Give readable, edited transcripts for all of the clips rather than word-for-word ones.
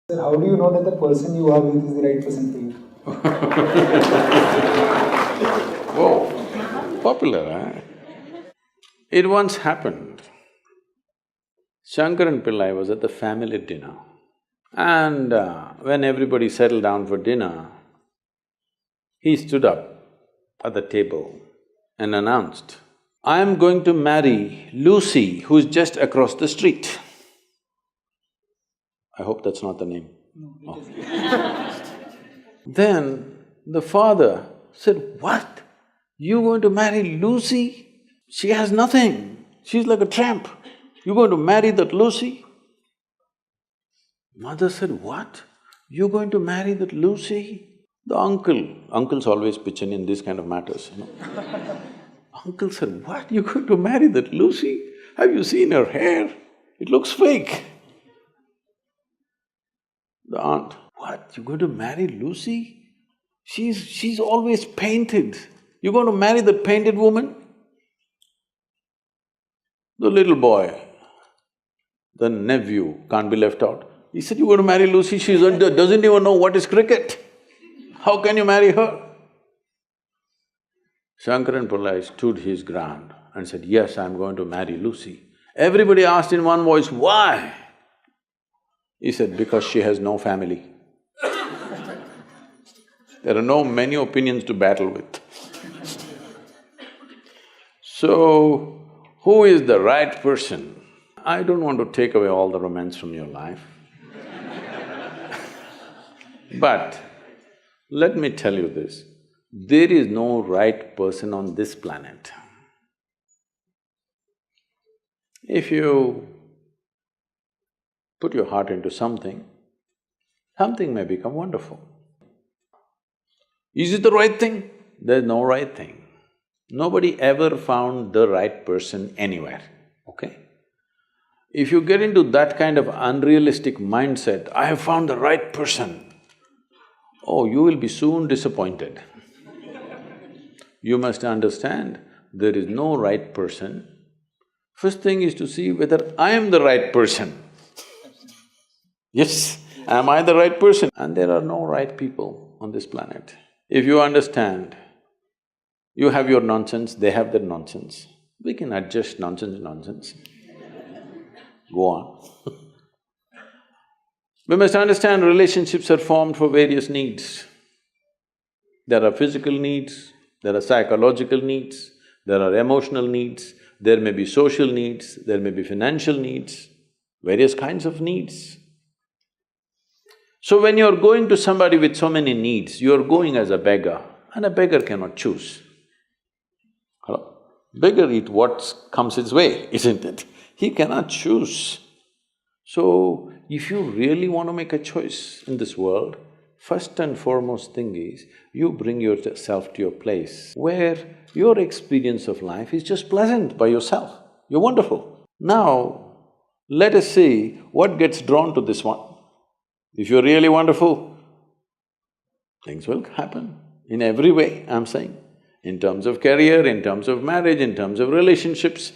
Sir, how do you know that the person you are with is the right person for you? Whoa, popular, huh? It once happened. Shankaran Pillai was at the family dinner, and when everybody settled down for dinner, he stood up at the table and announced, "I am going to marry Lucy, who's just across the street." I hope that's not the name. No, it is. Then the father said, "What? You going to marry Lucy? She has nothing. She's like a tramp. You're going to marry that Lucy?" Mother said, "What? You're going to marry that Lucy?" The uncles always pitch in this kind of matters, you know. Uncle said, "What? You're going to marry that Lucy? Have you seen her hair? It looks fake." The aunt, "What? You're going to marry Lucy? She's always painted. You're going to marry that painted woman?" The little boy, the nephew, can't be left out. He said, "You're going to marry Lucy, she doesn't even know what is cricket. How can you marry her?" Shankaran Pillai stood his ground and said, "Yes, I'm going to marry Lucy." Everybody asked in one voice, "Why?" He said, "Because she has no family." There are no many opinions to battle with. So, who is the right person? I don't want to take away all the romance from your life. But let me tell you this, there is no right person on this planet. If you put your heart into something, something may become wonderful. Is it the right thing? There's no right thing. Nobody ever found the right person anywhere, okay? If you get into that kind of unrealistic mindset, "I have found the right person," oh, you will be soon disappointed. You must understand, there is no right person. First thing is to see whether I am the right person. Yes, am I the right person? And there are no right people on this planet. If you understand, you have your nonsense, they have their nonsense, we can adjust nonsense. Go on. We must understand relationships are formed for various needs. There are physical needs, there are psychological needs, there are emotional needs, there may be social needs, there may be financial needs, various kinds of needs. So when you're going to somebody with so many needs, you're going as a beggar, and a beggar cannot choose. Hello? Beggar eat what comes his way, isn't it? He cannot choose. So, if you really want to make a choice in this world, first and foremost thing is, you bring yourself to your place where your experience of life is just pleasant by yourself. You're wonderful. Now, let us see what gets drawn to this one. If you're really wonderful, things will happen in every way, I'm saying. In terms of career, in terms of marriage, in terms of relationships,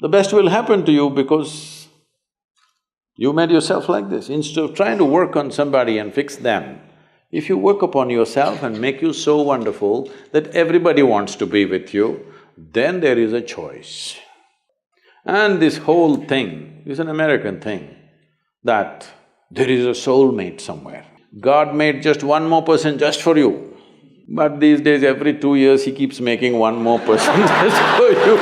the best will happen to you because you made yourself like this. Instead of trying to work on somebody and fix them, if you work upon yourself and make you so wonderful that everybody wants to be with you, then there is a choice. And this whole thing is an American thing, that there is a soulmate somewhere. God made just one more person just for you. But these days, every 2 years, he keeps making one more person just for you.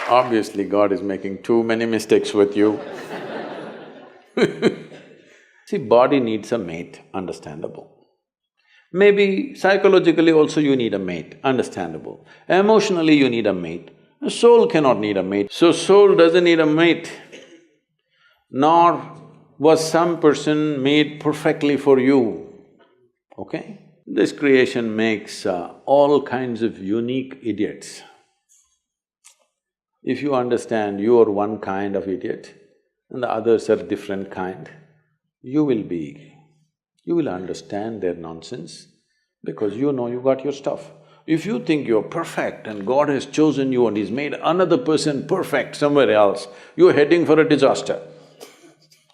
Obviously, God is making too many mistakes with you. See, body needs a mate, understandable. Maybe psychologically also you need a mate, understandable. Emotionally you need a mate. A soul cannot need a mate. So soul doesn't need a mate, nor was some person made perfectly for you, okay? This creation makes all kinds of unique idiots. If you understand you are one kind of idiot and the others are different kind, you will understand their nonsense because you know you got your stuff. If you think you're perfect and God has chosen you and He's made another person perfect somewhere else, you're heading for a disaster,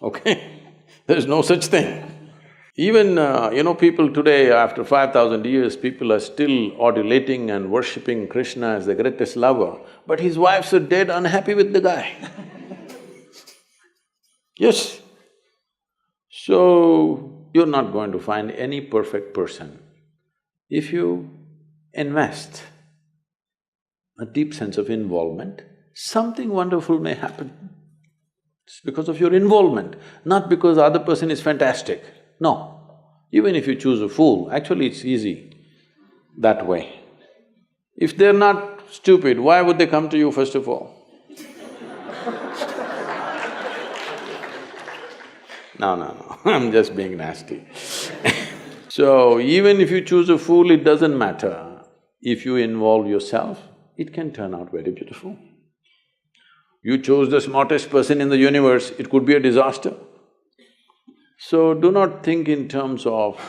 okay? There's no such thing. Even, people today, after 5,000 years, people are still adulating and worshipping Krishna as the greatest lover, but his wives are dead unhappy with the guy. Yes. So, you're not going to find any perfect person. If you invest a deep sense of involvement, something wonderful may happen. It's because of your involvement, not because the other person is fantastic. No. Even if you choose a fool, actually it's easy that way. If they're not stupid, why would they come to you first of all? No, I'm just being nasty. So, even if you choose a fool, it doesn't matter. If you involve yourself, it can turn out very beautiful. You chose the smartest person in the universe, it could be a disaster. So, do not think in terms of,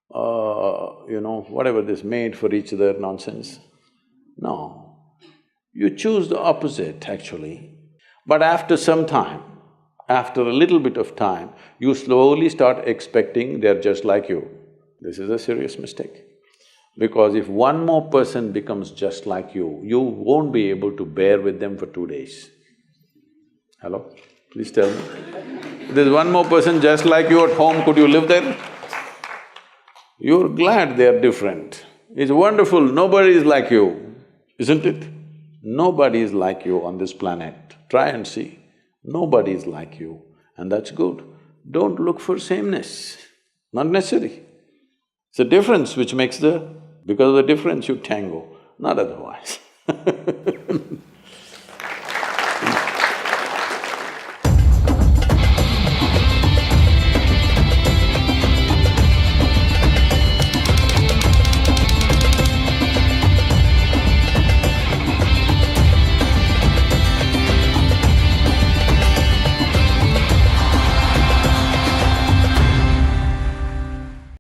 whatever this made for each other nonsense. No. You choose the opposite, actually. But after some time, after a little bit of time, you slowly start expecting they're just like you. This is a serious mistake. Because if one more person becomes just like you won't be able to bear with them for 2 days. Hello? Please tell me. There's one more person just like you at home, could you live there? You're glad they're different. It's wonderful, nobody is like you, isn't it? Nobody is like you on this planet. Try and see. Nobody is like you, and that's good. Don't look for sameness, not necessary. It's the difference which makes the… because of the difference you tango, not otherwise.